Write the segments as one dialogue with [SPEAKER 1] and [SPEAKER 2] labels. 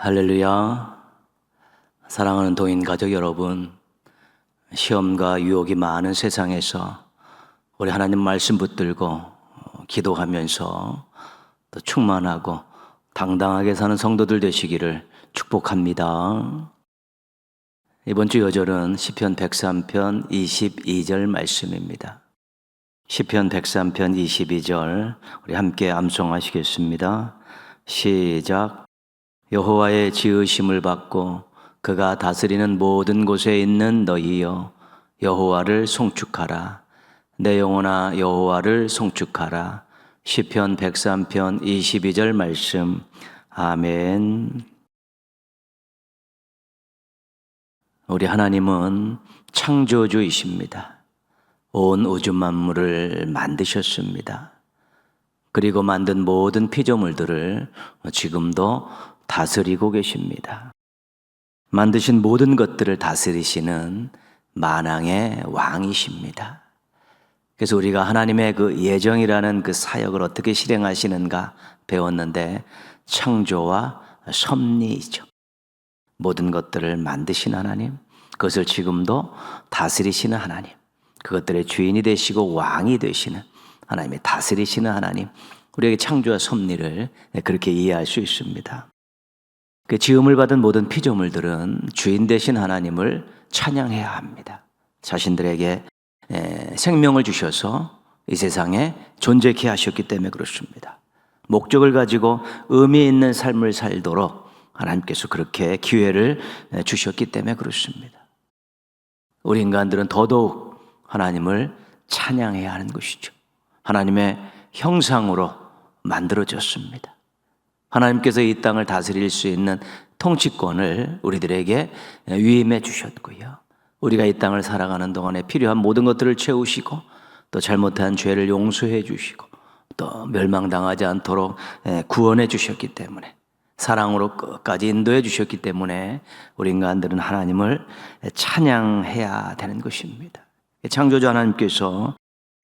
[SPEAKER 1] 할렐루야. 사랑하는 동인 가족 여러분, 시험과 유혹이 많은 세상에서 우리 하나님 말씀 붙들고 기도하면서 또 충만하고 당당하게 사는 성도들 되시기를 축복합니다. 이번 주 여절은 시편 103편 22절 말씀입니다. 시편 103편 22절 우리 함께 암송하시겠습니다. 시작. 여호와의 지으심을 받고 그가 다스리는 모든 곳에 있는 너희여, 여호와를 송축하라. 내 영혼아 여호와를 송축하라. 시편 103편 22절 말씀. 아멘. 우리 하나님은 창조주이십니다. 온 우주 만물을 만드셨습니다. 그리고 만든 모든 피조물들을 지금도 다스리고 계십니다. 만드신 모든 것들을 다스리시는 만왕의 왕이십니다. 그래서 우리가 하나님의 그 예정이라는 그 사역을 어떻게 실행하시는가 배웠는데, 창조와 섭리이죠. 모든 것들을 만드신 하나님, 그것을 지금도 다스리시는 하나님, 그것들의 주인이 되시고 왕이 되시는 하나님의 다스리시는 하나님, 우리에게 창조와 섭리를 그렇게 이해할 수 있습니다. 그 지음을 받은 모든 피조물들은 주인 되신 하나님을 찬양해야 합니다. 자신들에게 생명을 주셔서 이 세상에 존재케 하셨기 때문에 그렇습니다. 목적을 가지고 의미 있는 삶을 살도록 하나님께서 그렇게 기회를 주셨기 때문에 그렇습니다. 우리 인간들은 더더욱 하나님을 찬양해야 하는 것이죠. 하나님의 형상으로 만들어졌습니다. 하나님께서 이 땅을 다스릴 수 있는 통치권을 우리들에게 위임해 주셨고요. 우리가 이 땅을 살아가는 동안에 필요한 모든 것들을 채우시고 또 잘못한 죄를 용서해 주시고 또 멸망당하지 않도록 구원해 주셨기 때문에, 사랑으로 끝까지 인도해 주셨기 때문에 우리 인간들은 하나님을 찬양해야 되는 것입니다. 창조주 하나님께서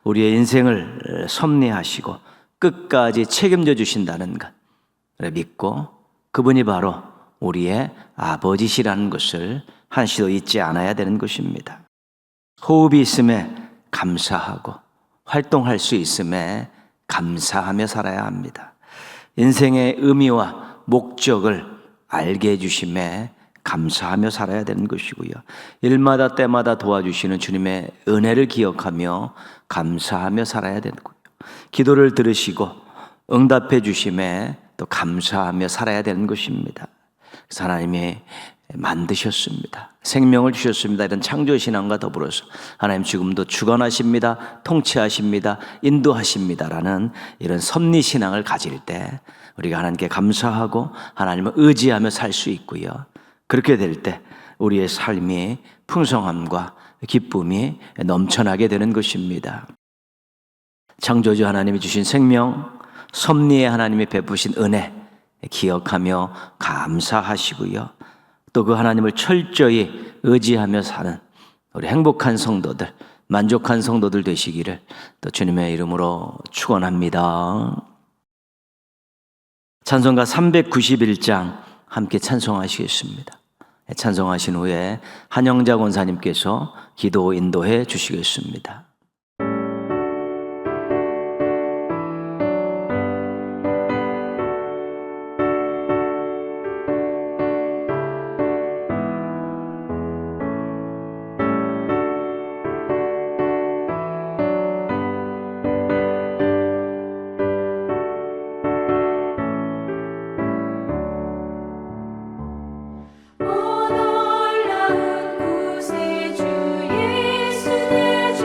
[SPEAKER 1] 우리의 인생을 섭리하시고 끝까지 책임져 주신다는 것 믿고, 그분이 바로 우리의 아버지시라는 것을 한시도 잊지 않아야 되는 것입니다. 호흡이 있음에 감사하고 활동할 수 있음에 감사하며 살아야 합니다. 인생의 의미와 목적을 알게 해주심에 감사하며 살아야 되는 것이고요. 일마다 때마다 도와주시는 주님의 은혜를 기억하며 감사하며 살아야 되는 거예요. 기도를 들으시고 응답해 주심에 또 감사하며 살아야 되는 것입니다. 그래서 하나님이 만드셨습니다. 생명을 주셨습니다. 이런 창조신앙과 더불어서 하나님 지금도 주관하십니다. 통치하십니다. 인도하십니다라는 이런 섭리신앙을 가질 때 우리가 하나님께 감사하고 하나님을 의지하며 살 수 있고요. 그렇게 될 때 우리의 삶이 풍성함과 기쁨이 넘쳐나게 되는 것입니다. 창조주 하나님이 주신 생명, 섭리의 하나님이 베푸신 은혜 기억하며 감사하시고요. 또 그 하나님을 철저히 의지하며 사는 우리 행복한 성도들, 만족한 성도들 되시기를 또 주님의 이름으로 축원합니다. 찬송가 391장 함께 찬송하시겠습니다. 찬송하신 후에 한영자 권사님께서 기도 인도해 주시겠습니다.
[SPEAKER 2] 놀라운 구세주 예수 내 주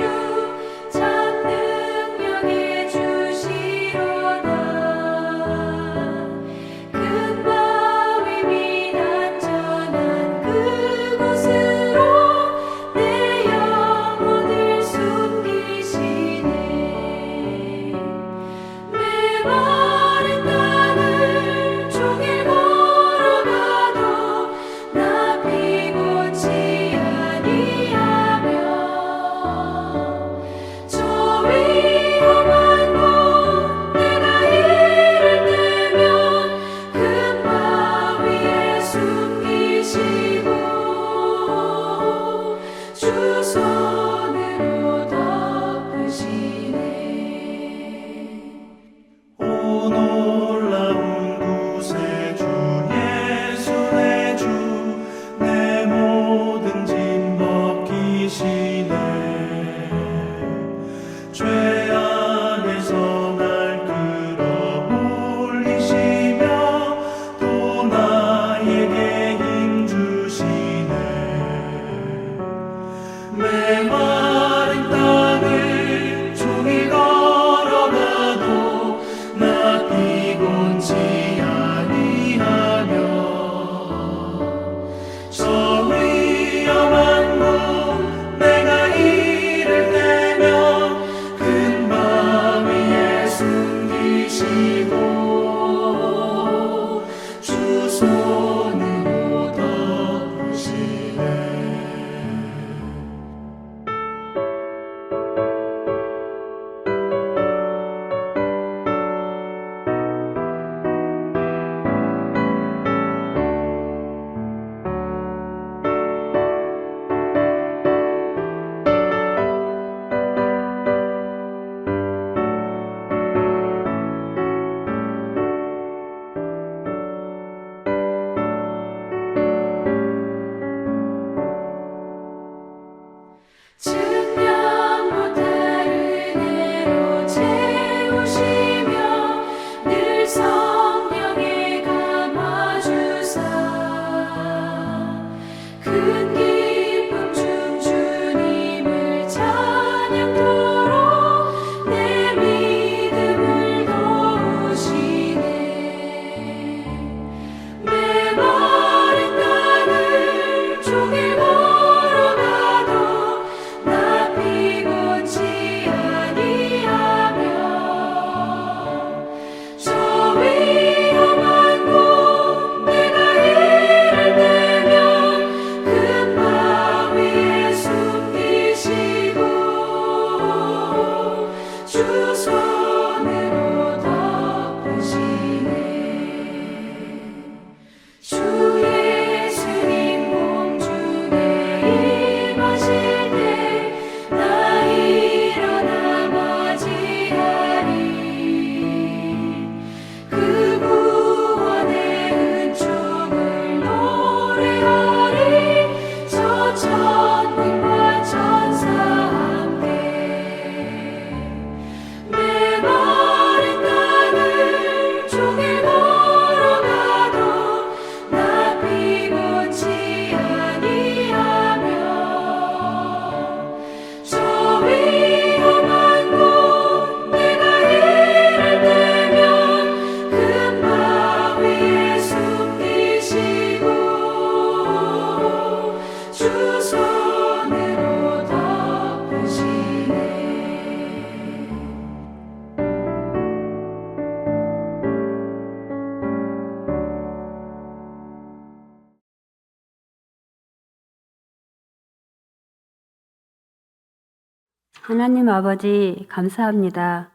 [SPEAKER 2] 하나님 아버지 감사합니다.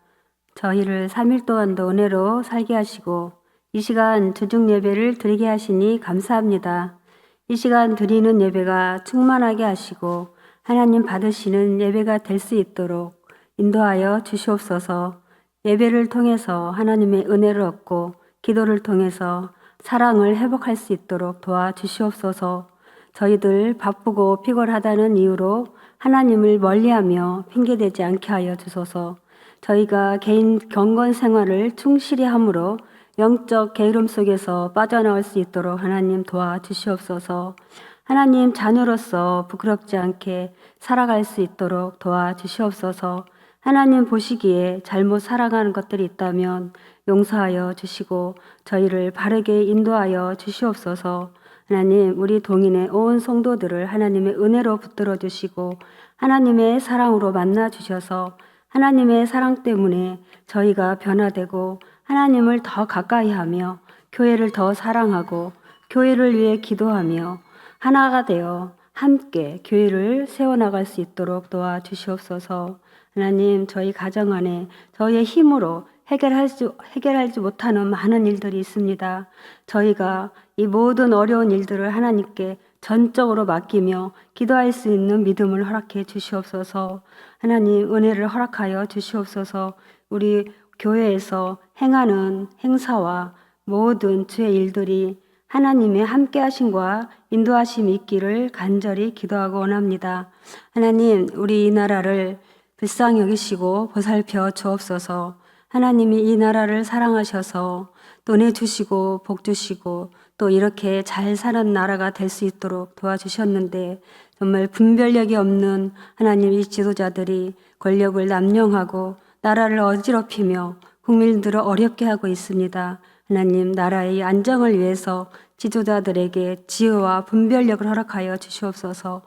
[SPEAKER 2] 저희를 3일 동안도 은혜로 살게 하시고 이 시간 주중 예배를 드리게 하시니 감사합니다. 이 시간 드리는 예배가 충만하게 하시고 하나님 받으시는 예배가 될 수 있도록 인도하여 주시옵소서. 예배를 통해서 하나님의 은혜를 얻고 기도를 통해서 사랑을 회복할 수 있도록 도와주시옵소서. 저희들 바쁘고 피곤하다는 이유로 하나님을 멀리하며 핑계대지 않게 하여 주소서. 저희가 개인 경건 생활을 충실히 함으로 영적 게으름 속에서 빠져나올 수 있도록 하나님 도와주시옵소서. 하나님 자녀로서 부끄럽지 않게 살아갈 수 있도록 도와주시옵소서. 하나님 보시기에 잘못 살아가는 것들이 있다면 용서하여 주시고 저희를 바르게 인도하여 주시옵소서. 하나님, 우리 동인의 온 성도들을 하나님의 은혜로 붙들어 주시고 하나님의 사랑으로 만나 주셔서 하나님의 사랑 때문에 저희가 변화되고 하나님을 더 가까이 하며 교회를 더 사랑하고 교회를 위해 기도하며 하나가 되어 함께 교회를 세워나갈 수 있도록 도와주시옵소서. 하나님, 저희 가정 안에 저희의 힘으로 해결하지 못하는 많은 일들이 있습니다. 저희가 이 모든 어려운 일들을 하나님께 전적으로 맡기며 기도할 수 있는 믿음을 허락해 주시옵소서. 하나님, 은혜를 허락하여 주시옵소서. 우리 교회에서 행하는 행사와 모든 주의 일들이 하나님의 함께 하심과 인도하심이 있기를 간절히 기도하고 원합니다. 하나님, 우리 이 나라를 불쌍히 여기시고 보살펴 주옵소서. 하나님이 이 나라를 사랑하셔서 또 내주시고 복 주시고 또 이렇게 잘 사는 나라가 될 수 있도록 도와주셨는데 정말 분별력이 없는 하나님 이 지도자들이 권력을 남용하고 나라를 어지럽히며 국민들을 어렵게 하고 있습니다. 하나님, 나라의 안정을 위해서 지도자들에게 지혜와 분별력을 허락하여 주시옵소서.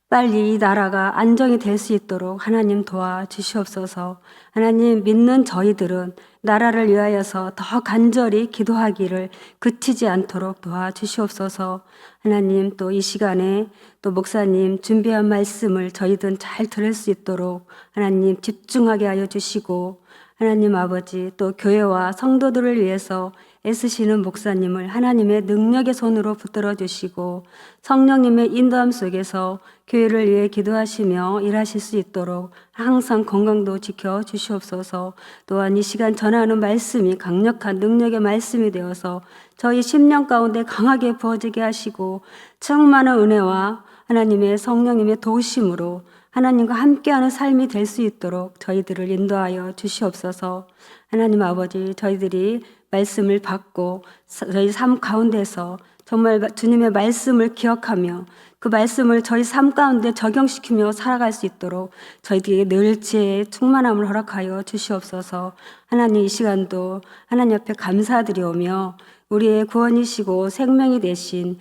[SPEAKER 2] 빨리 이 나라가 안정이 될 수 있도록 하나님 도와주시옵소서. 하나님, 믿는 저희들은 나라를 위하여서 더 간절히 기도하기를 그치지 않도록 도와주시옵소서. 하나님, 또 이 시간에 또 목사님 준비한 말씀을 저희들은 잘 들을 수 있도록 하나님 집중하게 하여 주시고, 하나님 아버지 또 교회와 성도들을 위해서 애쓰시는 목사님을 하나님의 능력의 손으로 붙들어 주시고 성령님의 인도함 속에서 교회를 위해 기도하시며 일하실 수 있도록 항상 건강도 지켜 주시옵소서. 또한 이 시간 전하는 말씀이 강력한 능력의 말씀이 되어서 저희 심령 가운데 강하게 부어지게 하시고 충만한 은혜와 하나님의 성령님의 도우심으로 하나님과 함께하는 삶이 될 수 있도록 저희들을 인도하여 주시옵소서. 하나님 아버지, 저희들이 말씀을 받고 저희 삶 가운데서 정말 주님의 말씀을 기억하며 그 말씀을 저희 삶 가운데 적용시키며 살아갈 수 있도록 저희들에게 늘 지혜의 충만함을 허락하여 주시옵소서. 하나님, 이 시간도 하나님 앞에 감사드리오며 우리의 구원이시고 생명이 되신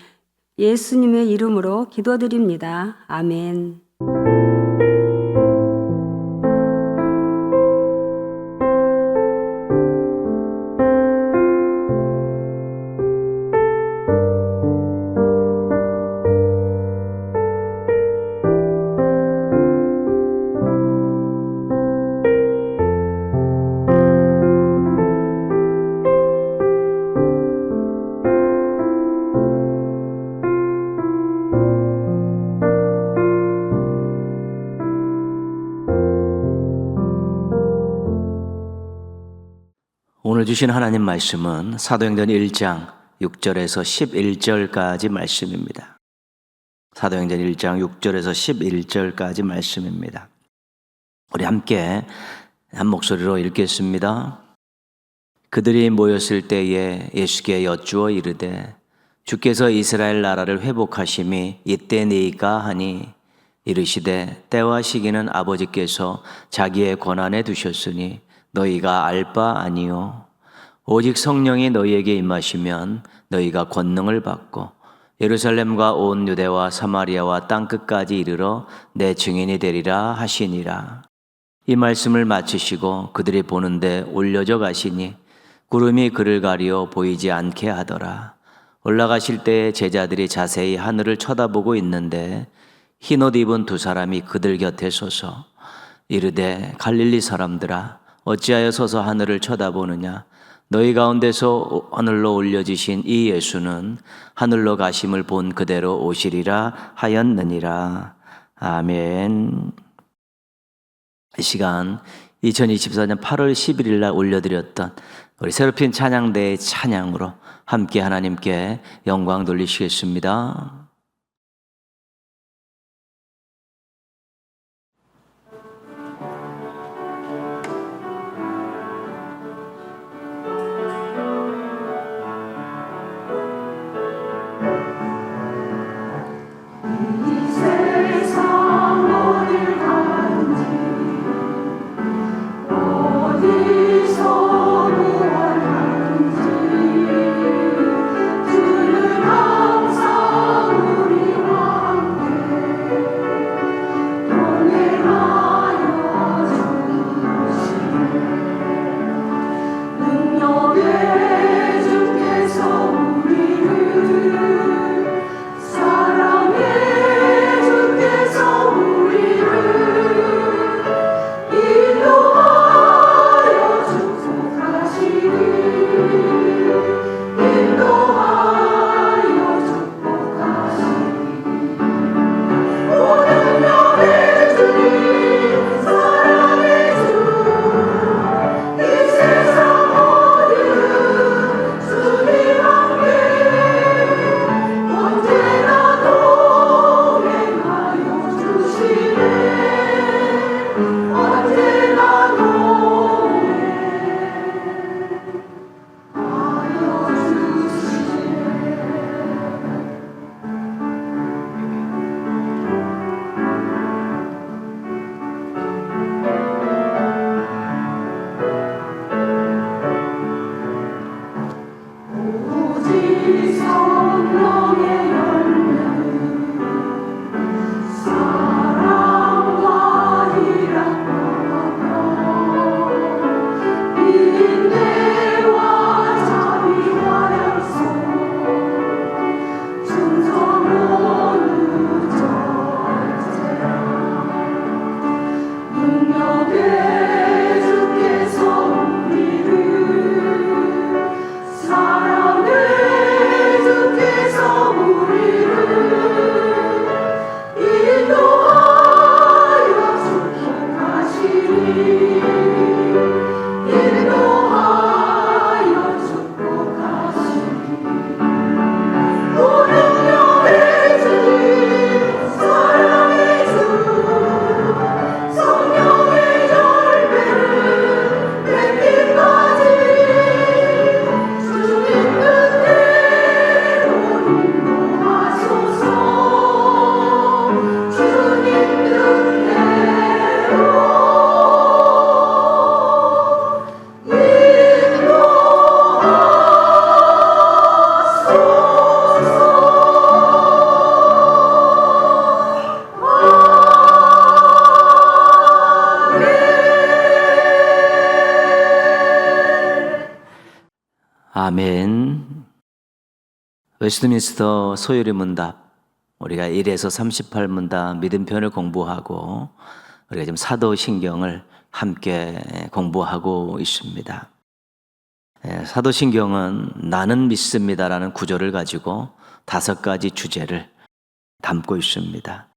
[SPEAKER 2] 예수님의 이름으로 기도드립니다. 아멘.
[SPEAKER 1] 오늘 주신 하나님 말씀은 사도행전 1장 6절에서 11절까지 말씀입니다. 사도행전 1장 6절에서 11절까지 말씀입니다. 우리 함께 한 목소리로 읽겠습니다. 그들이 모였을 때에 예수께 여쭈어 이르되 주께서 이스라엘 나라를 회복하심이 이때니이까 하니 이르시되 때와 시기는 아버지께서 자기의 권한에 두셨으니 너희가 알 바 아니요 오직 성령이 너희에게 임하시면 너희가 권능을 받고 예루살렘과 온 유대와 사마리아와 땅끝까지 이르러 내 증인이 되리라 하시니라. 이 말씀을 마치시고 그들이 보는데 올려져 가시니 구름이 그를 가리어 보이지 않게 하더라. 올라가실 때에 제자들이 자세히 하늘을 쳐다보고 있는데 흰옷 입은 두 사람이 그들 곁에 서서 이르되 갈릴리 사람들아 어찌하여 서서 하늘을 쳐다보느냐 너희 가운데서 하늘로 올려지신 이 예수는 하늘로 가심을 본 그대로 오시리라 하였느니라. 아멘. 이 시간 2024년 8월 11일 날 올려드렸던 우리 새롭힌 찬양대의 찬양으로 함께 하나님께 영광 돌리시겠습니다. 아멘. 웨스트민스터 소요리 문답 우리가 1에서 38문답 믿음편을 공부하고 우리가 지금 사도신경을 함께 공부하고 있습니다. 사도신경은 나는 믿습니다라는 구조를 가지고 5가지 주제를 담고 있습니다.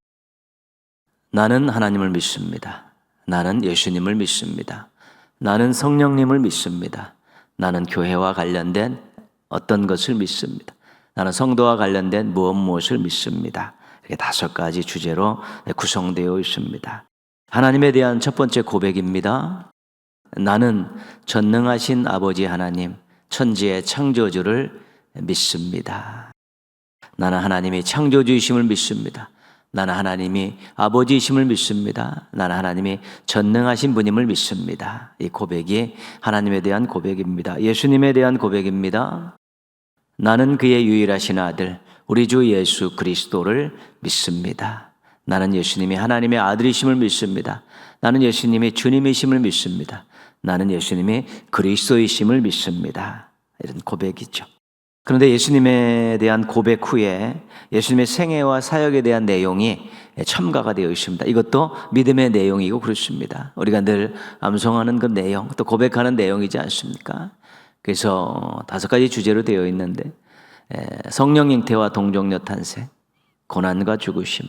[SPEAKER 1] 나는 하나님을 믿습니다. 나는 예수님을 믿습니다. 나는 성령님을 믿습니다. 나는 교회와 관련된 어떤 것을 믿습니다. 나는 성도와 관련된 무엇을 믿습니다. 이렇게 5가지 주제로 구성되어 있습니다. 하나님에 대한 첫 번째 고백입니다. 나는 전능하신 아버지 하나님, 천지의 창조주를 믿습니다. 나는 하나님이 창조주이심을 믿습니다. 나는 하나님이 아버지이심을 믿습니다. 나는 하나님이 전능하신 분임을 믿습니다. 이 고백이 하나님에 대한 고백입니다. 예수님에 대한 고백입니다. 나는 그의 유일하신 아들 우리 주 예수 그리스도를 믿습니다. 나는 예수님이 하나님의 아들이심을 믿습니다. 나는 예수님이 주님이심을 믿습니다. 나는 예수님이 그리스도이심을 믿습니다. 이런 고백이죠. 그런데 예수님에 대한 고백 후에 예수님의 생애와 사역에 대한 내용이 첨가가 되어 있습니다. 이것도 믿음의 내용이고 그렇습니다. 우리가 늘 암송하는 그 내용, 또 고백하는 내용이지 않습니까? 그래서 5가지 주제로 되어 있는데 성령 잉태와 동정녀 탄생, 고난과 죽으심,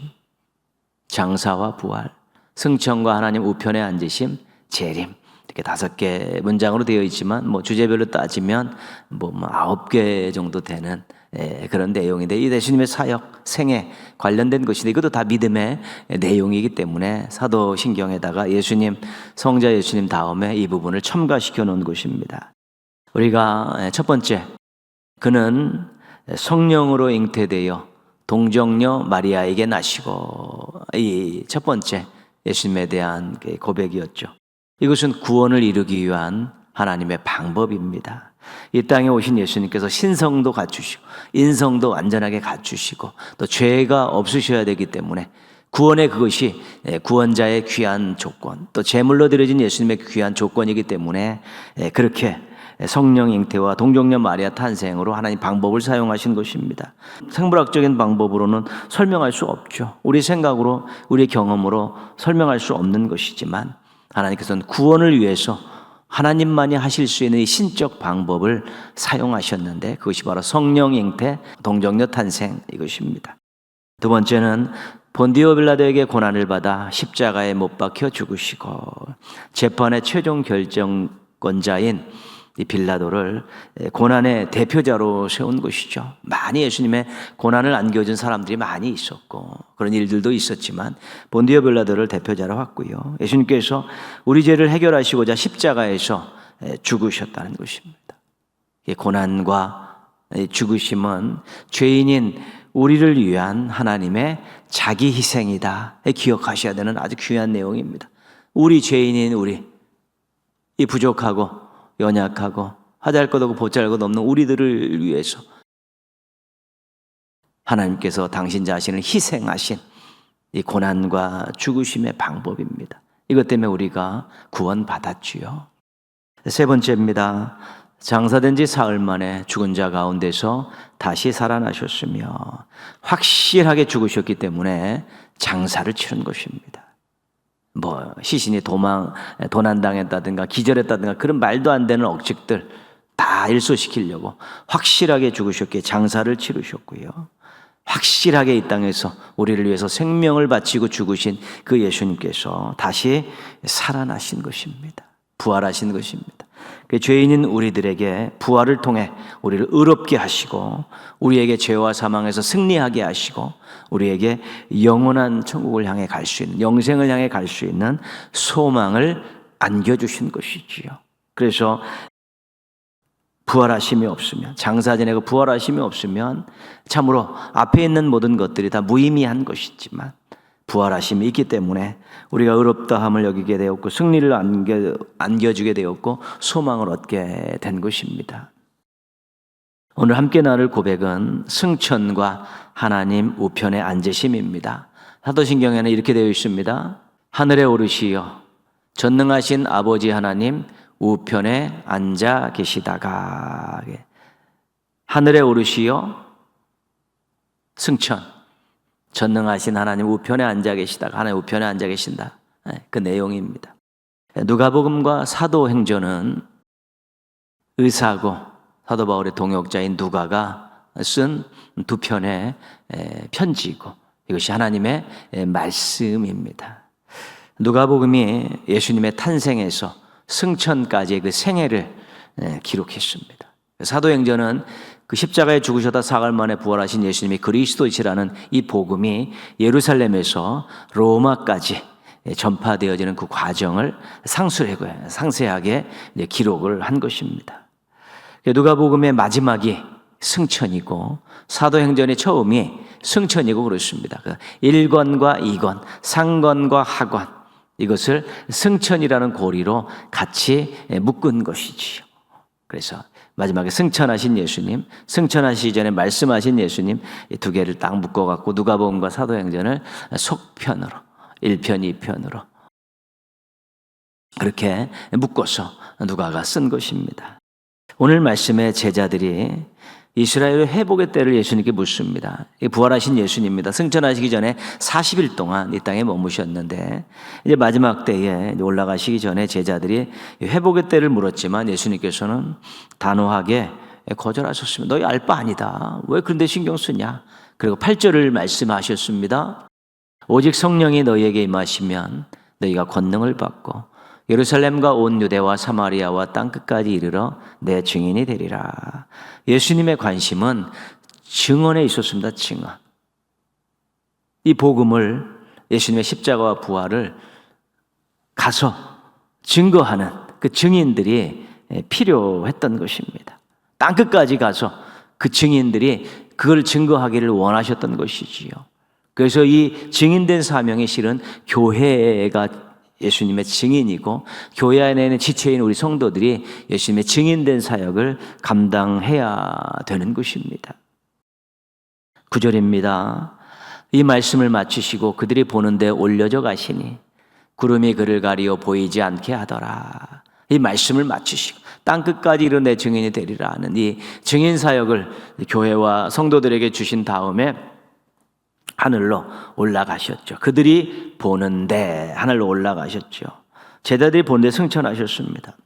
[SPEAKER 1] 장사와 부활, 승천과 하나님 우편에 앉으심, 재림, 이렇게 5개 문장으로 되어 있지만 주제별로 따지면 9개 정도 되는 그런 내용인데, 이 예수님의 사역, 생애 관련된 것인데 이것도 다 믿음의 내용이기 때문에 사도신경에다가 예수님, 성자 예수님 다음에 이 부분을 첨가시켜 놓은 것입니다. 우리가 첫 번째, 그는 성령으로 잉태되어 동정녀 마리아에게 나시고, 이 첫 번째 예수님에 대한 고백이었죠. 이것은 구원을 이루기 위한 하나님의 방법입니다. 이 땅에 오신 예수님께서 신성도 갖추시고 인성도 완전하게 갖추시고 또 죄가 없으셔야 되기 때문에 구원의 그것이 구원자의 귀한 조건, 또 제물로 드려진 예수님의 귀한 조건이기 때문에 그렇게 성령 잉태와 동정녀 마리아 탄생으로 하나님 방법을 사용하신 것입니다. 생물학적인 방법으로는 설명할 수 없죠. 우리 생각으로, 우리 경험으로 설명할 수 없는 것이지만 하나님께서는 구원을 위해서 하나님만이 하실 수 있는 이 신적 방법을 사용하셨는데 그것이 바로 성령 잉태, 동정녀 탄생, 이것입니다. 두 번째는 본디오 빌라도에게 고난을 받아 십자가에 못 박혀 죽으시고 재판의 최종 결정권자인 이 빌라도를 고난의 대표자로 세운 것이죠. 많이 예수님의 고난을 안겨준 사람들이 많이 있었고 그런 일들도 있었지만 본디오 빌라도를 대표자로 왔고요. 예수님께서 우리 죄를 해결하시고자 십자가에서 죽으셨다는 것입니다. 이 고난과 죽으심은 죄인인 우리를 위한 하나님의 자기 희생이다 기억하셔야 되는 아주 귀한 내용입니다. 우리 죄인인 우리, 이 부족하고 연약하고 하잘 것 없고 보잘 것 없는 우리들을 위해서 하나님께서 당신 자신을 희생하신 이 고난과 죽으심의 방법입니다. 이것 때문에 우리가 구원받았지요. 세 번째입니다. 장사된 지 사흘 만에 죽은 자 가운데서 다시 살아나셨으며 확실하게 죽으셨기 때문에 장사를 치른 것입니다. 시신이 도난당했다든가 기절했다든가 그런 말도 안 되는 억측들 다 일소시키려고 확실하게 죽으셨기에 장사를 치르셨고요. 확실하게 이 땅에서 우리를 위해서 생명을 바치고 죽으신 그 예수님께서 다시 살아나신 것입니다. 부활하신 것입니다. 그 죄인인 우리들에게 부활을 통해 우리를 의롭게 하시고 우리에게 죄와 사망에서 승리하게 하시고 우리에게 영원한 천국을 향해 갈 수 있는, 영생을 향해 갈 수 있는 소망을 안겨주신 것이지요. 그래서 부활하심이 없으면, 장사 지내고 부활하심이 없으면 참으로 앞에 있는 모든 것들이 다 무의미한 것이지만 부활하심이 있기 때문에 우리가 의롭다함을 여기게 되었고 승리를 안겨주게 되었고 소망을 얻게 된 것입니다. 오늘 함께 나눌 고백은 승천과 하나님 우편에 앉으심입니다. 사도신경에는 이렇게 되어 있습니다. 하늘에 오르시어 전능하신 아버지 하나님 우편에 앉아 계시다가, 하늘에 오르시어 승천, 전능하신 하나님 우편에 앉아 계시다가, 하나님 우편에 앉아 계신다, 그 내용입니다. 누가복음과 사도행전은 의사고 사도 바울의 동역자인 누가가 쓴 두 편의 편지이고 이것이 하나님의 말씀입니다. 누가복음이 예수님의 탄생에서 승천까지의 그 생애를 기록했습니다. 사도행전은 그 십자가에 죽으셨다 사흘 만에 부활하신 예수님이 그리스도이시라는 이 복음이 예루살렘에서 로마까지 전파되어지는 그 과정을 상세하게 기록을 한 것입니다. 누가복음의 마지막이 승천이고 사도행전의 처음이 승천이고 그렇습니다. 1권과 2권, 상권과 하권, 이것을 승천이라는 고리로 같이 묶은 것이지요. 그래서 마지막에 승천하신 예수님, 승천하시기 전에 말씀하신 예수님, 이 두 개를 딱 묶어갖고 누가복음과 사도행전을 속편으로 1편, 2편으로 그렇게 묶어서 누가가 쓴 것입니다. 오늘 말씀의 제자들이 이스라엘의 회복의 때를 예수님께 묻습니다. 부활하신 예수님입니다. 승천하시기 전에 40일 동안 이 땅에 머무셨는데 이제 마지막 때에 올라가시기 전에 제자들이 회복의 때를 물었지만 예수님께서는 단호하게 거절하셨습니다. 너희 알 바 아니다. 왜 그런데 신경 쓰냐? 그리고 8절을 말씀하셨습니다. 오직 성령이 너희에게 임하시면 너희가 권능을 받고 예루살렘과 온 유대와 사마리아와 땅끝까지 이르러 내 증인이 되리라. 예수님의 관심은 증언에 있었습니다. 증언. 이 복음을, 예수님의 십자가와 부활을 가서 증거하는 그 증인들이 필요했던 것입니다. 땅끝까지 가서 그 증인들이 그걸 증거하기를 원하셨던 것이지요. 그래서 이 증인된 사명이 실은 교회가 예수님의 증인이고 교회 안에 있는 지체인 우리 성도들이 예수님의 증인된 사역을 감당해야 되는 것입니다. 9절입니다. 이 말씀을 마치시고 그들이 보는데 올려져 가시니 구름이 그를 가리어 보이지 않게 하더라. 이 말씀을 마치시고 땅끝까지 이르러 내 증인이 되리라 하는 이 증인 사역을 교회와 성도들에게 주신 다음에 하늘로 올라가셨죠. 그들이 보는데 하늘로 올라가셨죠. 제자들이 보는데 승천하셨습니다.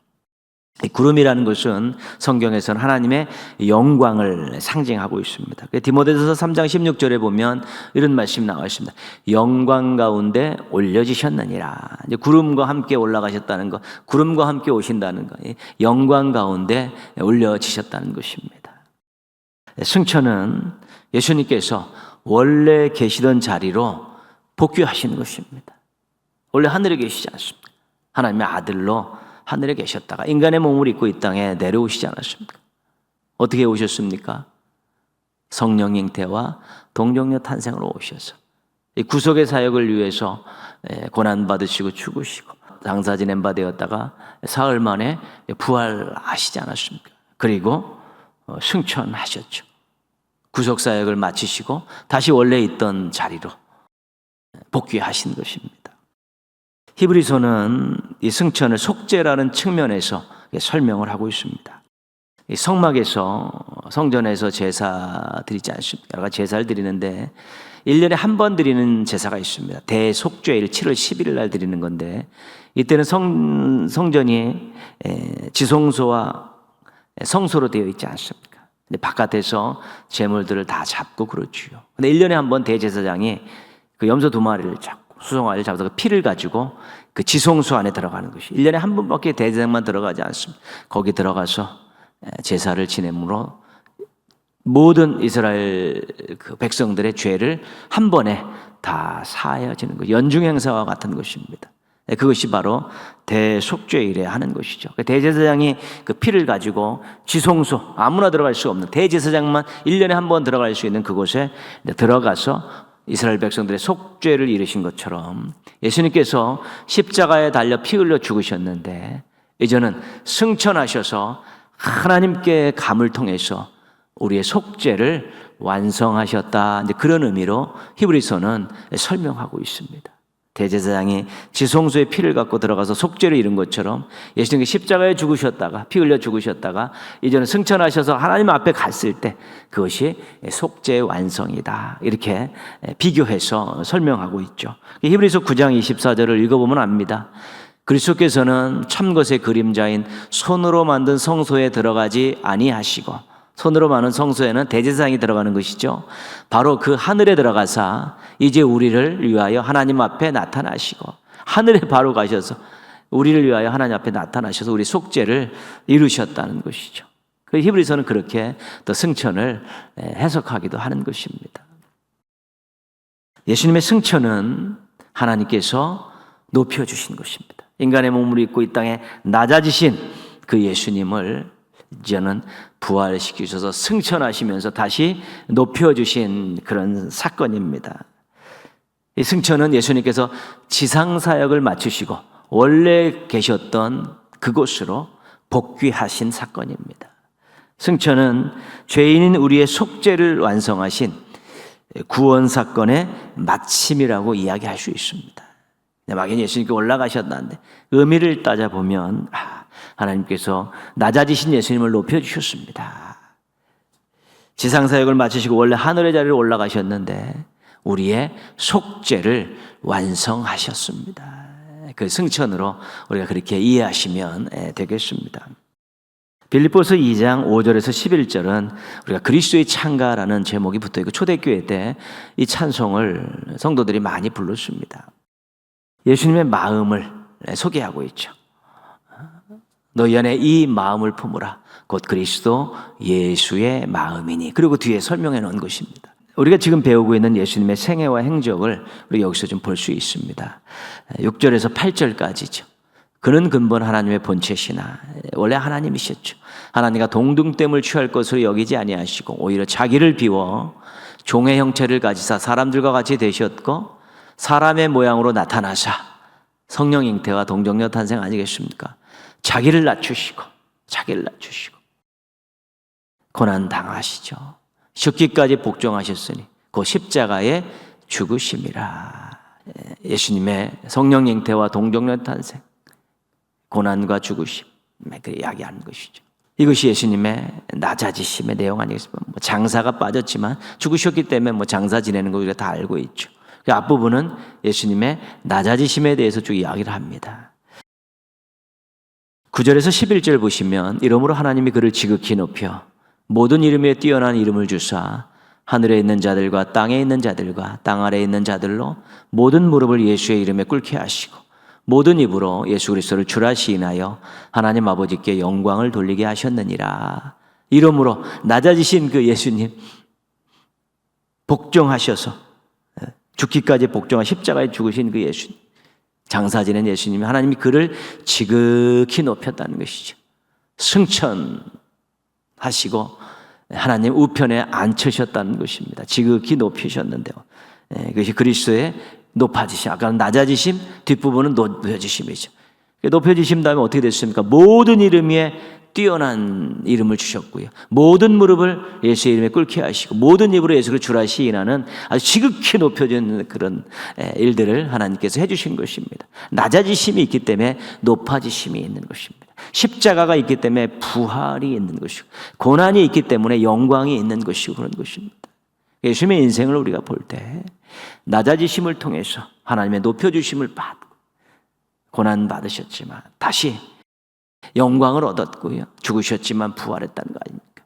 [SPEAKER 1] 이 구름이라는 것은 성경에서는 하나님의 영광을 상징하고 있습니다. 디모데전서 3장 16절에 보면 이런 말씀이 나와 있습니다. 영광 가운데 올려지셨느니라. 이제 구름과 함께 올라가셨다는 것, 구름과 함께 오신다는 것, 영광 가운데 올려지셨다는 것입니다. 승천은 예수님께서 원래 계시던 자리로 복귀하시는 것입니다. 원래 하늘에 계시지 않습니까? 하나님의 아들로 하늘에 계셨다가 인간의 몸을 입고 이 땅에 내려오시지 않았습니까? 어떻게 오셨습니까? 성령 잉태와 동정녀 탄생으로 오셔서 이 구속의 사역을 위해서 고난받으시고 죽으시고 장사 지낸 바 되었다가 사흘 만에 부활하시지 않았습니까? 그리고 승천하셨죠. 구속사역을 마치시고 다시 원래 있던 자리로 복귀하신 것입니다. 히브리서는 이 승천을 속죄라는 측면에서 설명을 하고 있습니다. 이 성막에서 성전에서 제사 드리지 않습니까? 여러 가지 제사를 드리는데 1년에 한 번 드리는 제사가 있습니다. 대속죄일 7월 11일 날 드리는 건데 이때는 성전이 지성소와 성소로 되어 있지 않습니까? 근데 바깥에서 제물들을 다 잡고 그렇지요. 근데 1년에 한 번 대제사장이 그 염소 2마리를 잡고 수송아지를 잡아서 그 피를 가지고 그 지성소 안에 들어가는 것이 1년에 한 번밖에 대제사장만 들어가지 않습니다. 거기 들어가서 제사를 지내므로 모든 이스라엘 그 백성들의 죄를 한 번에 다 사하여지는 것, 연중 행사와 같은 것입니다. 그것이 바로 대속죄일에 하는 것이죠. 대제사장이 그 피를 가지고 지성소, 아무나 들어갈 수 없는 대제사장만 1년에 한 번 들어갈 수 있는 그곳에 들어가서 이스라엘 백성들의 속죄를 이루신 것처럼 예수님께서 십자가에 달려 피 흘려 죽으셨는데 이제는 승천하셔서 하나님께 감을 통해서 우리의 속죄를 완성하셨다. 이제 그런 의미로 히브리서는 설명하고 있습니다. 대제사장이 지성소에 피를 갖고 들어가서 속죄를 이룬 것처럼 예수님이 십자가에 죽으셨다가 피 흘려 죽으셨다가 이제는 승천하셔서 하나님 앞에 갔을 때 그것이 속죄의 완성이다. 이렇게 비교해서 설명하고 있죠. 히브리서 9장 24절을 읽어보면 압니다. 그리스도께서는 참것의 그림자인 손으로 만든 성소에 들어가지 아니하시고, 손으로 만든 성소에는 대제사장이 들어가는 것이죠. 바로 그 하늘에 들어가사 이제 우리를 위하여 하나님 앞에 나타나시고, 하늘에 바로 가셔서 우리를 위하여 하나님 앞에 나타나셔서 우리 속죄를 이루셨다는 것이죠. 그 히브리서는 그렇게 또 승천을 해석하기도 하는 것입니다. 예수님의 승천은 하나님께서 높여주신 것입니다. 인간의 몸을 입고 이 땅에 낮아지신 그 예수님을 이제는 부활시키셔서 승천하시면서 다시 높여주신 그런 사건입니다. 이 승천은 예수님께서 지상사역을 마치시고 원래 계셨던 그곳으로 복귀하신 사건입니다. 승천은 죄인인 우리의 속죄를 완성하신 구원 사건의 마침이라고 이야기할 수 있습니다. 막연히 예수님께 올라가셨다는데 의미를 따져보면 하나님께서 낮아지신 예수님을 높여주셨습니다. 지상사역을 마치시고 원래 하늘의 자리로 올라가셨는데 우리의 속죄를 완성하셨습니다. 그 승천으로 우리가 그렇게 이해하시면 되겠습니다. 빌립보서 2장 5절에서 11절은 우리가 그리스도의 창가라는 제목이 붙어있고 초대교회 때 이 찬송을 성도들이 많이 불렀습니다. 예수님의 마음을 소개하고 있죠. 너희 안에 이 마음을 품으라. 곧 그리스도 예수의 마음이니. 그리고 뒤에 설명해 놓은 것입니다. 우리가 지금 배우고 있는 예수님의 생애와 행적을 우리 여기서 좀 볼 수 있습니다. 6절에서 8절까지죠. 그는 근본 하나님의 본체시나 원래 하나님이셨죠. 하나님과 동등됨을 취할 것으로 여기지 아니하시고 오히려 자기를 비워 종의 형체를 가지사 사람들과 같이 되셨고 사람의 모양으로 나타나사 성령 잉태와 동정녀 탄생 아니겠습니까? 자기를 낮추시고 고난 당하시죠. 죽기까지 복종하셨으니 그 십자가의 죽으심이라. 예수님의 성령 잉태와 동정녀 탄생, 고난과 죽으심, 그 이야기하는 것이죠. 이것이 예수님의 낮아지심의 내용 아니겠습니까? 장사가 빠졌지만 죽으셨기 때문에 장사 지내는 거 우리가 다 알고 있죠. 그 앞부분은 예수님의 낮아지심에 대해서 쭉 이야기를 합니다. 9절에서 11절 보시면 이러므로 하나님이 그를 지극히 높여 모든 이름에 뛰어난 이름을 주사 하늘에 있는 자들과 땅에 있는 자들과 땅 아래에 있는 자들로 모든 무릎을 예수의 이름에 꿇게 하시고 모든 입으로 예수 그리스도를 주라 시인하여 하나님 아버지께 영광을 돌리게 하셨느니라. 이러므로 낮아지신 그 예수님 복종하셔서 죽기까지 복종한 십자가에 죽으신 그 예수님, 장사 지낸 예수님, 하나님이 그를 지극히 높였다는 것이죠. 승천하시고 하나님 우편에 앉히셨다는 것입니다. 지극히 높이셨는데요. 그것이 그리스도의 높아지심, 아까는 낮아지심, 뒷부분은 높여지심이죠. 높여지심 다음에 어떻게 됐습니까? 모든 이름 위에 뛰어난 이름을 주셨고요. 모든 무릎을 예수의 이름에 꿇게 하시고 모든 입으로 예수를 주라 시인하는 아주 지극히 높여지는 그런 일들을 하나님께서 해주신 것입니다. 낮아지심이 있기 때문에 높아지심이 있는 것입니다. 십자가가 있기 때문에 부활이 있는 것이고 고난이 있기 때문에 영광이 있는 것이고 그런 것입니다. 예수님의 인생을 우리가 볼 때 낮아지심을 통해서 하나님의 높여주심을 받고 고난 받으셨지만 다시 영광을 얻었고요. 죽으셨지만 부활했다는 거 아닙니까?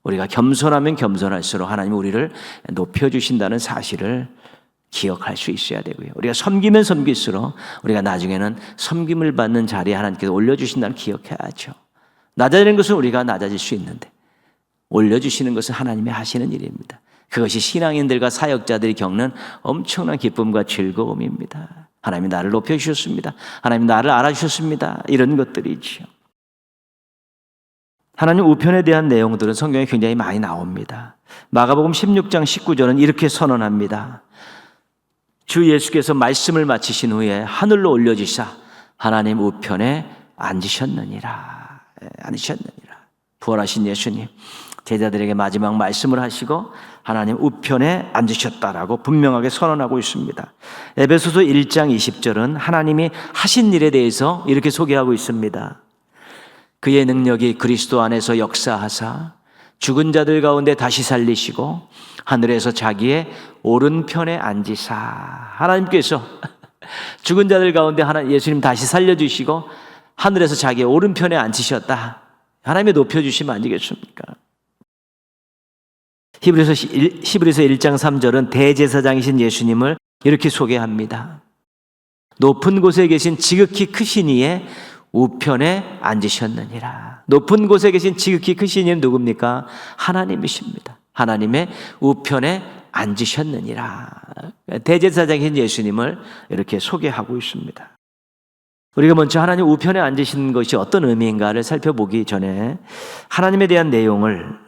[SPEAKER 1] 우리가 겸손하면 겸손할수록 하나님이 우리를 높여주신다는 사실을 기억할 수 있어야 되고요. 우리가 섬기면 섬길수록 우리가 나중에는 섬김을 받는 자리에 하나님께서 올려주신다는 기억해야죠. 낮아지는 것은 우리가 낮아질 수 있는데 올려주시는 것은 하나님이 하시는 일입니다. 그것이 신앙인들과 사역자들이 겪는 엄청난 기쁨과 즐거움입니다. 하나님이 나를 높여주셨습니다. 하나님이 나를 알아주셨습니다. 이런 것들이죠. 하나님 우편에 대한 내용들은 성경에 굉장히 많이 나옵니다. 마가복음 16장 19절은 이렇게 선언합니다. 주 예수께서 말씀을 마치신 후에 하늘로 올려주사 하나님 우편에 앉으셨느니라. 부활하신 예수님 제자들에게 마지막 말씀을 하시고 하나님 우편에 앉으셨다라고 분명하게 선언하고 있습니다. 에베소서 1장 20절은 하나님이 하신 일에 대해서 이렇게 소개하고 있습니다. 그의 능력이 그리스도 안에서 역사하사 죽은 자들 가운데 다시 살리시고 하늘에서 자기의 오른편에 앉으사. 하나님께서 죽은 자들 가운데 예수님 다시 살려주시고 하늘에서 자기의 오른편에 앉으셨다. 하나님이 높여주시면 아니겠습니까? 히브리서 1장 3절은 대제사장이신 예수님을 이렇게 소개합니다. 높은 곳에 계신 지극히 크신 이의 우편에 앉으셨느니라. 높은 곳에 계신 지극히 크신 이는 누굽니까? 하나님이십니다. 하나님의 우편에 앉으셨느니라. 대제사장이신 예수님을 이렇게 소개하고 있습니다. 우리가 먼저 하나님 우편에 앉으신 것이 어떤 의미인가를 살펴보기 전에 하나님에 대한 내용을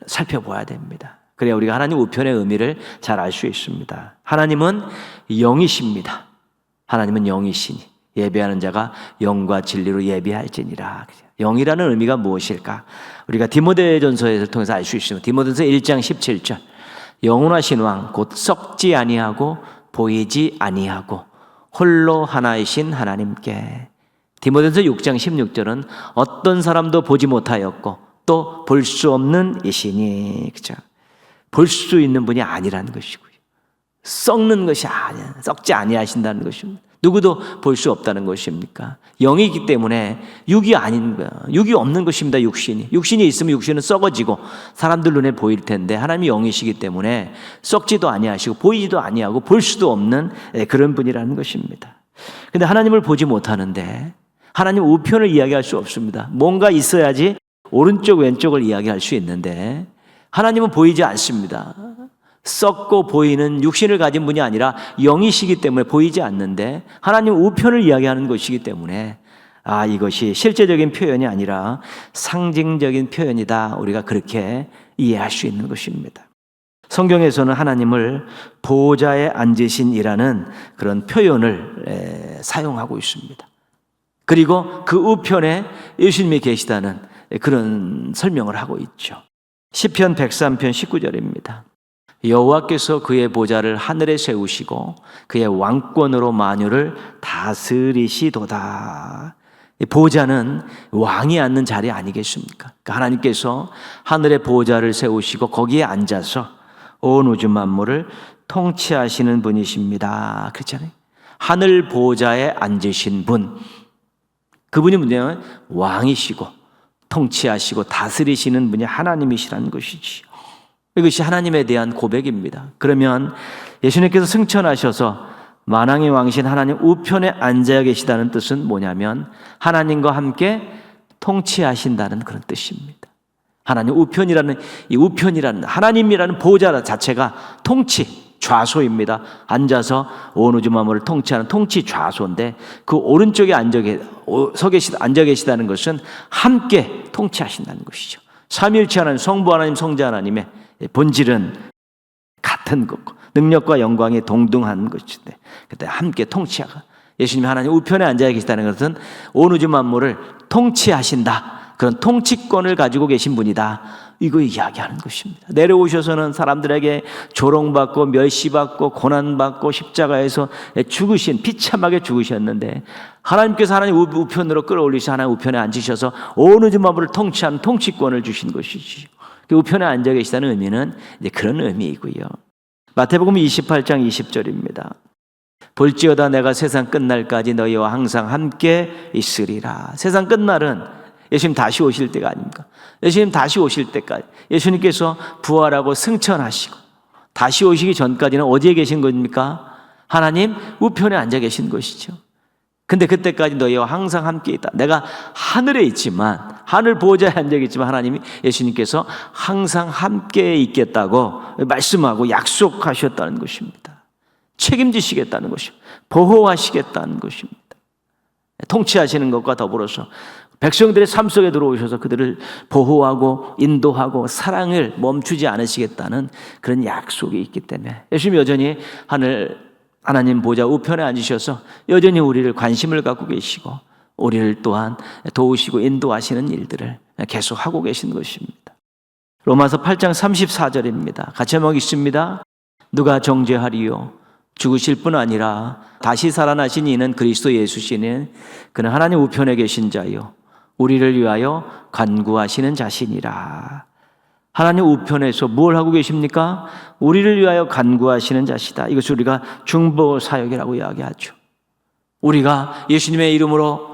[SPEAKER 1] 살펴봐야 됩니다. 그래야 우리가 하나님 우편의 의미를 잘 알 수 있습니다. 하나님은 영이십니다. 하나님은 영이시니 예배하는 자가 영과 진리로 예배할지니라. 영이라는 의미가 무엇일까? 우리가 디모데전서를 통해서 알 수 있습니다. 디모데전서 1장 17절 영원하신 왕 곧 썩지 아니하고 보이지 아니하고 홀로 하나이신 하나님께. 디모데전서 6장 16절은 어떤 사람도 보지 못하였고 또 볼 수 없는 이시니. 그죠? 볼 수 있는 분이 아니라는 것이고요. 썩는 것이 아니야. 썩지 아니하신다는 것입니다. 누구도 볼 수 없다는 것입니까? 영이기 때문에 육이 아닌 거야. 육이 없는 것입니다. 육신이 있으면 육신은 썩어지고 사람들 눈에 보일 텐데 하나님이 영이시기 때문에 썩지도 아니하시고 보이지도 아니하고 볼 수도 없는 그런 분이라는 것입니다. 근데 하나님을 보지 못하는데 하나님 우편을 이야기할 수 없습니다. 뭔가 있어야지 오른쪽 왼쪽을 이야기할 수 있는데 하나님은 보이지 않습니다. 썩고 보이는 육신을 가진 분이 아니라 영이시기 때문에 보이지 않는데 하나님 우편을 이야기하는 것이기 때문에 이것이 실제적인 표현이 아니라 상징적인 표현이다. 우리가 그렇게 이해할 수 있는 것입니다. 성경에서는 하나님을 보좌에 앉으신이라는 그런 표현을 사용하고 있습니다. 그리고 그 우편에 예수님이 계시다는 그런 설명을 하고 있죠. 시편 103편 19절입니다. 여호와께서 그의 보좌를 하늘에 세우시고 그의 왕권으로 만유를 다스리시도다. 보좌는 왕이 앉는 자리 아니겠습니까? 그러니까 하나님께서 하늘의 보좌를 세우시고 거기에 앉아서 온 우주 만물을 통치하시는 분이십니다. 그렇잖아요. 하늘 보좌에 앉으신 분, 그분이 뭐냐면 왕이시고 통치하시고 다스리시는 분이 하나님이시라는 것이지. 이것이 하나님에 대한 고백입니다. 그러면 예수님께서 승천하셔서 만왕의 왕이신 하나님 우편에 앉아 계시다는 뜻은 뭐냐면 하나님과 함께 통치하신다는 그런 뜻입니다. 하나님 우편이라는 이 우편이라는 하나님이라는 보좌 자체가 통치, 좌소입니다. 앉아서 온 우주 만물을 통치하는 통치 좌소인데 그 오른쪽에 앉아 계시다는 것은 함께 통치하신다는 것이죠. 삼위일체 하나님, 성부 하나님, 성자 하나님의 본질은 같은 거고 능력과 영광이 동등한 것인데 그때 함께 통치하가 예수님이 하나님 우편에 앉아 계시다는 것은 온 우주 만물을 통치하신다. 그런 통치권을 가지고 계신 분이다. 이거 이야기하는 것입니다. 내려오셔서는 사람들에게 조롱받고 멸시받고 고난받고 십자가에서 죽으신 비참하게 죽으셨는데 하나님께서 하나님 우편으로 끌어올리셔서 하나님 우편에 앉으셔서 온 우주 만물을 통치하는 통치권을 주신 것이지요. 그 우편에 앉아 계시다는 의미는 이제 그런 의미이고요. 마태복음 28장 20절입니다. 볼지어다 내가 세상 끝날까지 너희와 항상 함께 있으리라. 세상 끝날은 예수님 다시 오실 때가 아닙니까? 예수님 다시 오실 때까지 예수님께서 부활하고 승천하시고 다시 오시기 전까지는 어디에 계신 겁니까? 하나님 우편에 앉아 계신 것이죠. 근데 그때까지 너희와 항상 함께 있다. 내가 하늘에 있지만 하늘 보좌에 앉아 있지만 하나님이 예수님께서 항상 함께 있겠다고 말씀하고 약속하셨다는 것입니다. 책임지시겠다는 것입니다. 보호하시겠다는 것입니다. 통치하시는 것과 더불어서 백성들의 삶 속에 들어오셔서 그들을 보호하고 인도하고 사랑을 멈추지 않으시겠다는 그런 약속이 있기 때문에 예수님 여전히 하나님 보좌 우편에 앉으셔서 여전히 우리를 관심을 갖고 계시고 우리를 또한 도우시고 인도하시는 일들을 계속하고 계신 것입니다. 로마서 8장 34절입니다. 같이 한번 읽습니다. 누가 정죄하리요? 죽으실 뿐 아니라 다시 살아나신 이는 그리스도 예수시니 그는 하나님 우편에 계신 자요 우리를 위하여 간구하시는 자신이라. 하나님 우편에서 뭘 하고 계십니까? 우리를 위하여 간구하시는 자시다. 이것을 우리가 중보 사역이라고 이야기하죠. 우리가 예수님의 이름으로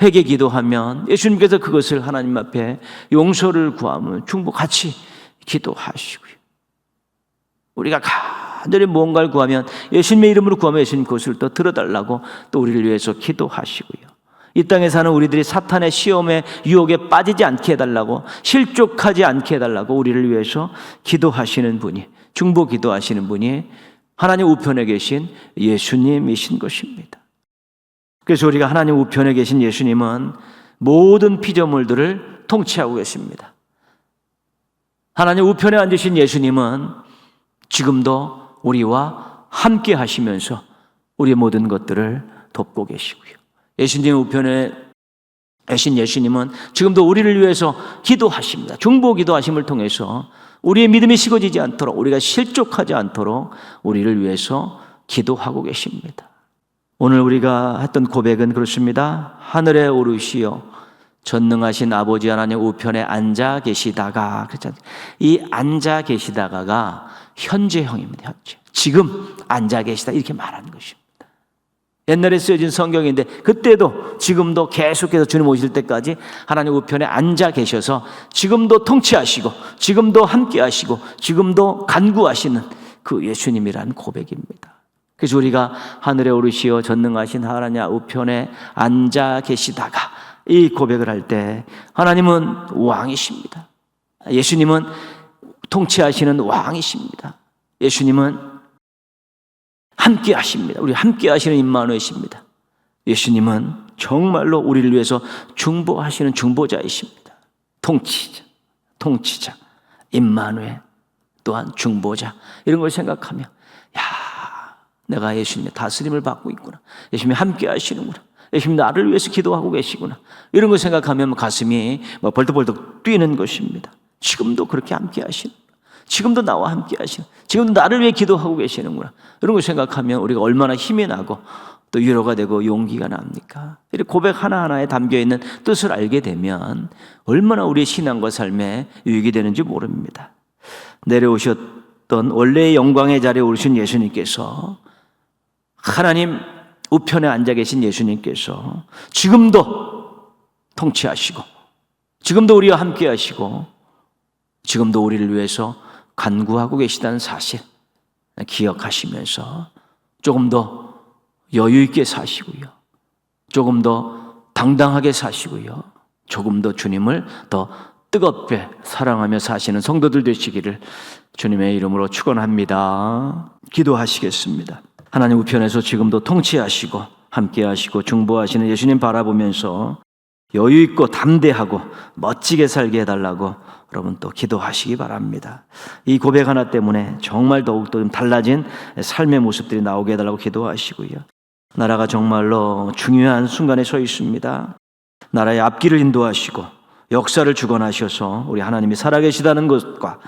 [SPEAKER 1] 회개 기도하면 예수님께서 그것을 하나님 앞에 용서를 구하면 중보 같이 기도하시고요. 우리가 간절히 무언가를 구하면 예수님의 이름으로 구하면 예수님 그것을 또 들어달라고 또 우리를 위해서 기도하시고요. 이 땅에 사는 우리들이 사탄의 시험에 유혹에 빠지지 않게 해달라고 실족하지 않게 해달라고 우리를 위해서 기도하시는 분이 중보 기도하시는 분이 하나님 우편에 계신 예수님이신 것입니다. 그래서 우리가 하나님 우편에 계신 예수님은 모든 피조물들을 통치하고 계십니다. 하나님 우편에 앉으신 예수님은 지금도 우리와 함께 하시면서 우리의 모든 것들을 돕고 계시고요. 예수님 우편에 계신 예수님은 지금도 우리를 위해서 기도하십니다. 중보 기도하심을 통해서 우리의 믿음이 식어지지 않도록 우리가 실족하지 않도록 우리를 위해서 기도하고 계십니다. 오늘 우리가 했던 고백은 그렇습니다. 하늘에 오르시어 전능하신 아버지 하나님 우편에 앉아 계시다가 그렇잖아요. 이 앉아 계시다가가 현재형입니다. 현재. 지금 앉아 계시다 이렇게 말하는 것입니다. 옛날에 쓰여진 성경인데 그때도 지금도 계속해서 주님 오실 때까지 하나님 우편에 앉아 계셔서 지금도 통치하시고 지금도 함께 하시고 지금도 간구하시는 그 예수님이라는 고백입니다. 그래서 우리가 하늘에 오르시어 전능하신 하나님 우편에 앉아 계시다가 이 고백을 할 때 하나님은 왕이십니다. 예수님은 통치하시는 왕이십니다. 예수님은 함께 하십니다. 우리 함께 하시는 임마누엘이십니다. 예수님은 정말로 우리를 위해서 중보하시는 중보자이십니다. 통치자, 임마누엘, 또한 중보자. 이런 걸 생각하면 내가 예수님의 다스림을 받고 있구나. 예수님이 함께 하시는구나. 예수님이 나를 위해서 기도하고 계시구나. 이런 걸 생각하면 가슴이 벌떡벌떡 뛰는 것입니다. 지금도 그렇게 함께 하시는, 지금도 나와 함께 하시는, 지금도 나를 위해 기도하고 계시는구나. 이런 걸 생각하면 우리가 얼마나 힘이 나고 또 위로가 되고 용기가 납니까? 이렇게 고백 하나하나에 담겨있는 뜻을 알게 되면 얼마나 우리의 신앙과 삶에 유익이 되는지 모릅니다. 내려오셨던 원래의 영광의 자리에 오르신 예수님께서, 하나님 우편에 앉아 계신 예수님께서 지금도 통치하시고 지금도 우리와 함께 하시고 지금도 우리를 위해서 간구하고 계시다는 사실 기억하시면서 조금 더 여유 있게 사시고요, 조금 더 당당하게 사시고요, 조금 더 주님을 더 뜨겁게 사랑하며 사시는 성도들 되시기를 주님의 이름으로 축원합니다. 기도하시겠습니다. 하나님 우편에서 지금도 통치하시고 함께하시고 중보하시는 예수님 바라보면서 여유 있고 담대하고 멋지게 살게 해달라고 여러분 또 기도하시기 바랍니다. 이 고백 하나 때문에 정말 더욱더 좀 달라진 삶의 모습들이 나오게 해달라고 기도하시고요. 나라가 정말로 중요한 순간에 서 있습니다. 나라의 앞길을 인도하시고 역사를 주관하셔서 우리 하나님이 살아계시다는 것과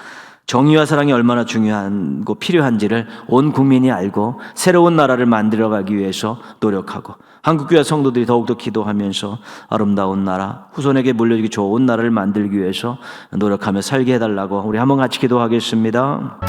[SPEAKER 1] 정의와 사랑이 얼마나 중요하고 필요한지를 온 국민이 알고 새로운 나라를 만들어가기 위해서 노력하고 한국교회 성도들이 더욱더 기도하면서 아름다운 나라, 후손에게 물려주기 좋은 나라를 만들기 위해서 노력하며 살게 해달라고 우리 한번 같이 기도하겠습니다.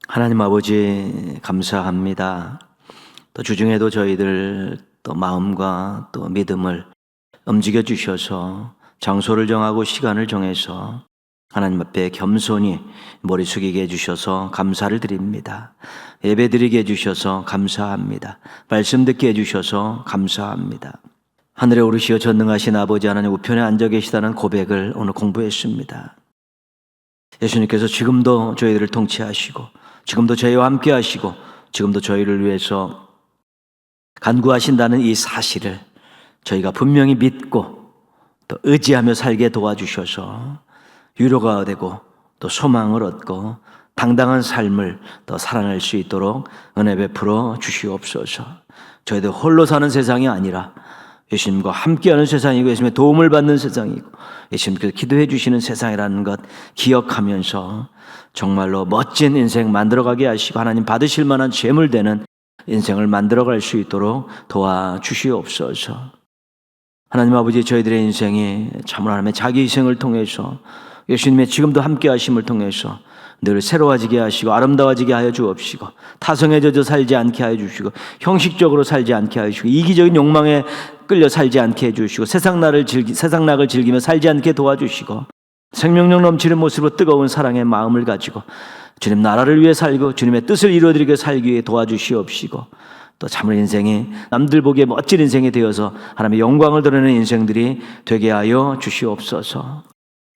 [SPEAKER 1] 하나님 아버지 감사합니다. 또 주중에도 저희들 또 마음과 또 믿음을 움직여 주셔서 장소를 정하고 시간을 정해서 하나님 앞에 겸손히 머리 숙이게 해주셔서 감사를 드립니다. 예배 드리게 해주셔서 감사합니다. 말씀 듣게 해주셔서 감사합니다. 하늘에 오르시어 전능하신 아버지 하나님 우편에 앉아 계시다는 고백을 오늘 공부했습니다. 예수님께서 지금도 저희들을 통치하시고 지금도 저희와 함께 하시고 지금도 저희를 위해서 간구하신다는 이 사실을 저희가 분명히 믿고 또 의지하며 살게 도와주셔서 위로가 되고 또 소망을 얻고 당당한 삶을 더 살아낼 수 있도록 은혜 베풀어 주시옵소서. 저희들 홀로 사는 세상이 아니라 예수님과 함께하는 세상이고 예수님의 도움을 받는 세상이고 예수님께서 기도해 주시는 세상이라는 것 기억하면서 정말로 멋진 인생 만들어가게 하시고 하나님 받으실 만한 죄물 되는 인생을 만들어갈 수 있도록 도와주시옵소서. 하나님 아버지, 저희들의 인생이 참으로 하나님의 자기 희생을 통해서 예수님의 지금도 함께 하심을 통해서 늘 새로워지게 하시고 아름다워지게 하여 주옵시고 타성에 젖어 살지 않게 하여 주시고 형식적으로 살지 않게 하여 주시고 이기적인 욕망에 끌려 살지 않게 해 주시고 세상락을 즐기며 살지 않게 도와주시고 생명력 넘치는 모습으로 뜨거운 사랑의 마음을 가지고 주님 나라를 위해 살고 주님의 뜻을 이루어드리게 살기 위해 도와주시옵시고 또 참으로 인생이 남들 보기에 멋진 인생이 되어서 하나님의 영광을 드러내는 인생들이 되게 하여 주시옵소서.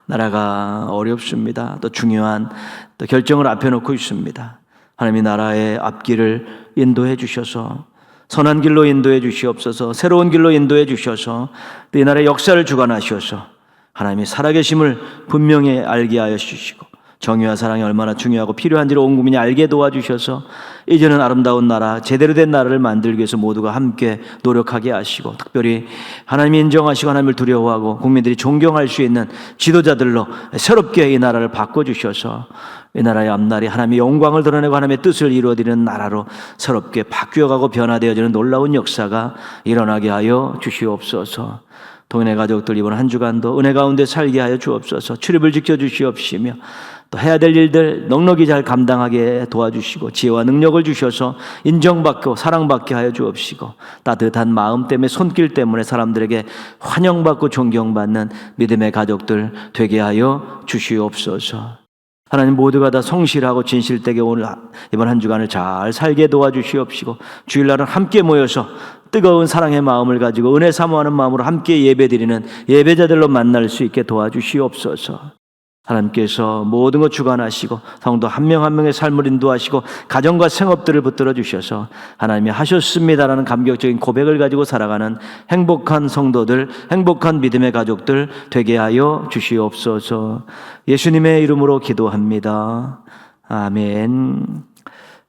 [SPEAKER 1] 나라가 어렵습니다. 또 중요한 또 결정을 앞에 놓고 있습니다. 하나님이 나라의 앞길을 인도해 주셔서 선한 길로 인도해 주시옵소서. 새로운 길로 인도해 주셔서 또 이 나라의 역사를 주관하셔서 하나님이 살아계심을 분명히 알게 하여 주시고 정의와 사랑이 얼마나 중요하고 필요한지를 온 국민이 알게 도와주셔서 이제는 아름다운 나라, 제대로 된 나라를 만들기 위해서 모두가 함께 노력하게 하시고 특별히 하나님이 인정하시고 하나님을 두려워하고 국민들이 존경할 수 있는 지도자들로 새롭게 이 나라를 바꿔주셔서 이 나라의 앞날이 하나님의 영광을 드러내고 하나님의 뜻을 이루어드리는 나라로 새롭게 바뀌어가고 변화되어지는 놀라운 역사가 일어나게 하여 주시옵소서. 동인의 가족들 이번 한 주간도 은혜 가운데 살게 하여 주옵소서. 출입을 지켜주시옵시며 또 해야 될 일들 넉넉히 잘 감당하게 도와주시고 지혜와 능력을 주셔서 인정받고 사랑받게 하여 주옵시고 따뜻한 마음 때문에 손길 때문에 사람들에게 환영받고 존경받는 믿음의 가족들 되게 하여 주시옵소서. 하나님 모두가 다 성실하고 진실되게 오늘 이번 한 주간을 잘 살게 도와주시옵시고 주일날은 함께 모여서 뜨거운 사랑의 마음을 가지고 은혜 사모하는 마음으로 함께 예배드리는 예배자들로 만날 수 있게 도와주시옵소서. 하나님께서 모든 것 주관하시고 성도 한 명 한 명의 삶을 인도하시고 가정과 생업들을 붙들어 주셔서 하나님이 하셨습니다라는 감격적인 고백을 가지고 살아가는 행복한 성도들, 행복한 믿음의 가족들 되게 하여 주시옵소서. 예수님의 이름으로 기도합니다. 아멘.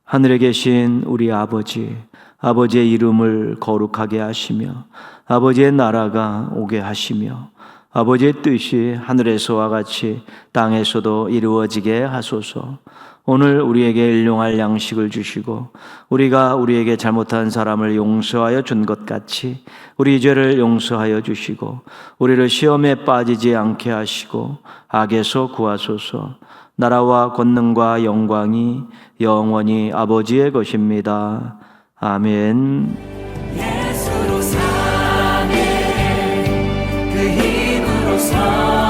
[SPEAKER 1] 하늘에 계신 우리 아버지의 이름을 거룩하게 하시며 아버지의 나라가 오게 하시며 아버지의 뜻이 하늘에서와 같이 땅에서도 이루어지게 하소서. 오늘 우리에게 일용할 양식을 주시고 우리가 우리에게 잘못한 사람을 용서하여 준 것 같이 우리 죄를 용서하여 주시고 우리를 시험에 빠지지 않게 하시고 악에서 구하소서. 나라와 권능과 영광이 영원히 아버지의 것입니다. 아멘.
[SPEAKER 3] 예수로 사네 그 힘으로 사